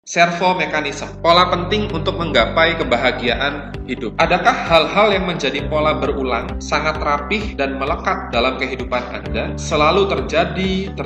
Servo mekanisme, pola penting untuk menggapai kebahagiaan hidup. Adakah hal-hal yang menjadi pola berulang, sangat rapih dan melekat dalam kehidupan Anda, selalu terjadi,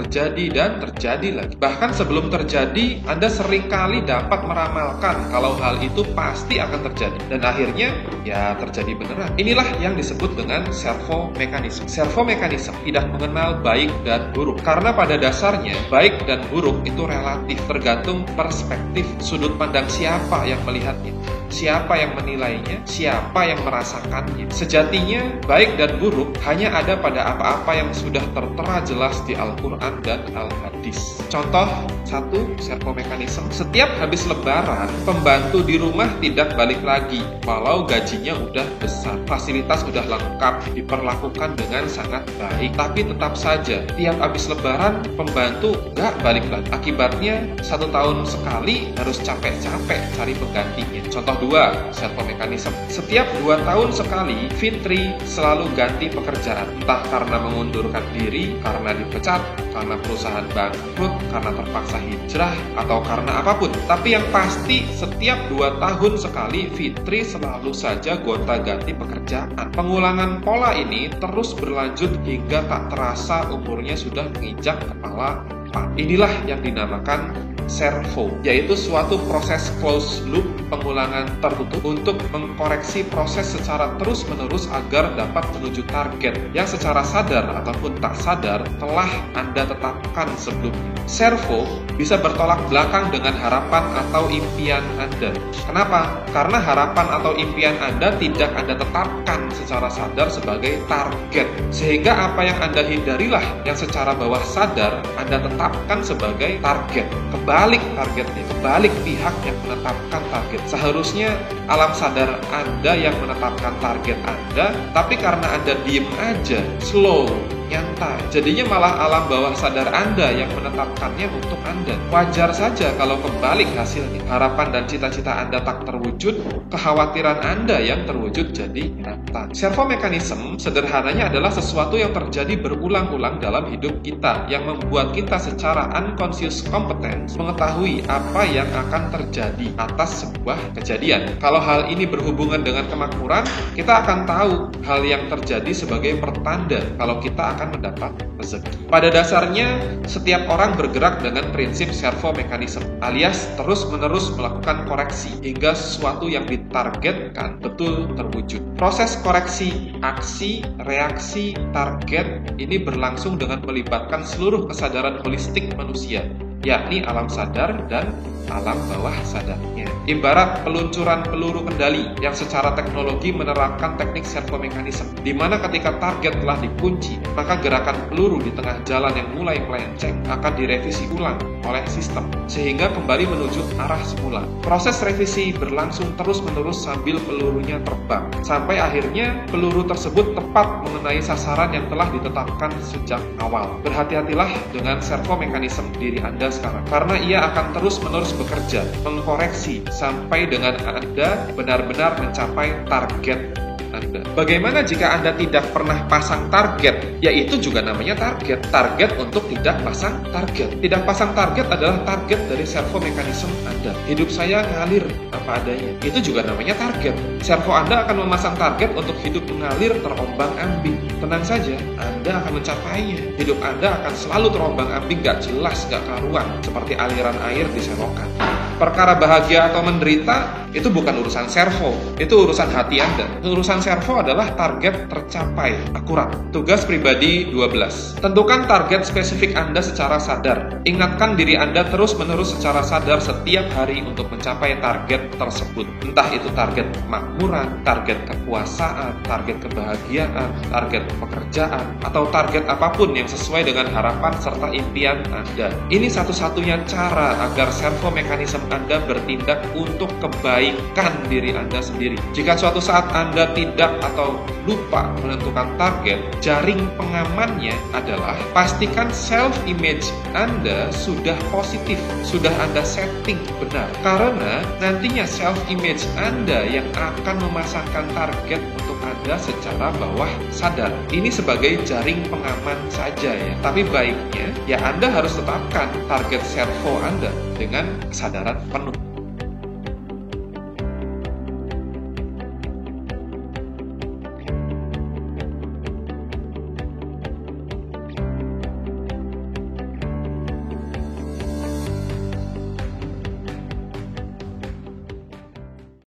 dan terjadi lagi? Bahkan sebelum terjadi, Anda seringkali dapat meramalkan kalau hal itu pasti akan terjadi. Dan akhirnya, ya terjadi beneran. Inilah yang disebut dengan servo mekanisme. Servo mekanisme tidak mengenal baik dan buruk. Karena pada dasarnya, baik dan buruk itu relatif, tergantung perspektif. Sudut pandang siapa yang melihatnya, siapa yang menilainya, siapa yang merasakannya. Sejatinya, baik dan buruk hanya ada pada apa-apa yang sudah tertera jelas di Al-Quran dan Al-Hadis. Contoh 1, servo mekanisme. Setiap habis lebaran, pembantu di rumah tidak balik lagi, walau gajinya udah besar, fasilitas udah lengkap, diperlakukan dengan sangat baik. Tapi tetap saja, tiap habis lebaran, pembantu nggak balik lagi. Akibatnya, 1 tahun sekali harus capek-capek cari penggantinya. Contoh 2, servo mekanisme. Setiap 2 tahun sekali, Fitri selalu ganti pekerjaan. Entah karena mengundurkan diri, karena dipecat, karena perusahaan bangkrut, karena terpaksa hijrah, atau karena apapun. Tapi yang pasti, setiap 2 tahun sekali, Fitri selalu saja gonta-ganti pekerjaan. Pengulangan pola ini terus berlanjut hingga tak terasa umurnya sudah menginjak kepala 4. Inilah yang dinamakan servo, yaitu suatu proses closed loop, pengulangan tertutup untuk mengkoreksi proses secara terus-menerus agar dapat menuju target yang secara sadar ataupun tak sadar telah Anda tetapkan sebelumnya. Servo bisa bertolak belakang dengan harapan atau impian Anda. Kenapa? Karena harapan atau impian Anda tidak Anda tetapkan secara sadar sebagai target. Sehingga apa yang Anda hindarilah yang secara bawah sadar Anda tetapkan sebagai target. Kebalik targetnya, kebalik pihak yang menetapkan target. Seharusnya alam sadar Anda yang menetapkan target Anda, tapi karena Anda diem aja, slow, nyantai, jadinya malah alam bawah sadar Anda yang menetapkannya untuk Anda. Wajar saja kalau kebalik hasilnya. Harapan dan cita-cita Anda tak terwujud, kekhawatiran Anda yang terwujud jadi nyata. Servo mekanisme sederhananya adalah sesuatu yang terjadi berulang-ulang dalam hidup kita, yang membuat kita secara unconscious competence mengetahui apa yang akan terjadi atas sebuah kejadian. Kalau hal ini berhubungan dengan kemakmuran, kita akan tahu hal yang terjadi sebagai pertanda kalau kita akan mendapat rezeki. Pada dasarnya, setiap orang bergerak dengan prinsip servo mekanisme, alias terus-menerus melakukan koreksi hingga sesuatu yang ditargetkan betul terwujud. Proses koreksi, aksi, reaksi, target ini berlangsung dengan melibatkan seluruh kesadaran holistik manusia, yakni alam sadar dan alam bawah sadarnya. Ibarat peluncuran peluru kendali yang secara teknologi menerapkan teknik servo mekanisme, di mana ketika target telah dikunci, maka gerakan peluru di tengah jalan yang mulai melenceng akan direvisi ulang oleh sistem, sehingga kembali menuju arah semula. Proses revisi berlangsung terus-menerus sambil pelurunya terbang, sampai akhirnya peluru tersebut tepat mengenai sasaran yang telah ditetapkan sejak awal. Berhati-hatilah dengan servo mekanisme diri Anda sekarang, karena ia akan terus-menerus bekerja, mengkoreksi, sampai dengan Anda benar-benar mencapai target Anda. Bagaimana jika Anda tidak pernah pasang target? Yaitu juga namanya target. Target untuk tidak pasang target. Tidak pasang target adalah target dari servo mekanisme Anda. Hidup saya ngalir apa adanya. Itu juga namanya target. Servo Anda akan memasang target untuk hidup mengalir terombang-ambing. Tenang saja, Anda akan mencapainya. Hidup Anda akan selalu terombang-ambing, gak jelas, gak karuan, seperti aliran air di selokan. Perkara bahagia atau menderita, itu bukan urusan servo, itu urusan hati Anda. Urusan servo adalah target tercapai, akurat. Tugas pribadi 12. Tentukan target spesifik Anda secara sadar. Ingatkan diri Anda terus-menerus secara sadar setiap hari untuk mencapai target tersebut. Entah itu target kemakmuran, target kekuasaan, target kebahagiaan, target pekerjaan, atau target apapun yang sesuai dengan harapan serta impian Anda. Ini satu-satunya cara agar servo mekanisme Anda bertindak untuk kebaikan diri Anda sendiri. Jika suatu saat Anda tidak atau lupa menentukan target, jaring pengamannya adalah pastikan self-image Anda sudah positif, sudah Anda setting benar. Karena nantinya self-image Anda yang akan memasangkan target untuk Anda secara bawah sadar. Ini sebagai jaring pengaman saja ya. Tapi baiknya ya Anda harus tetapkan target servo Anda dengan kesadaran penuh.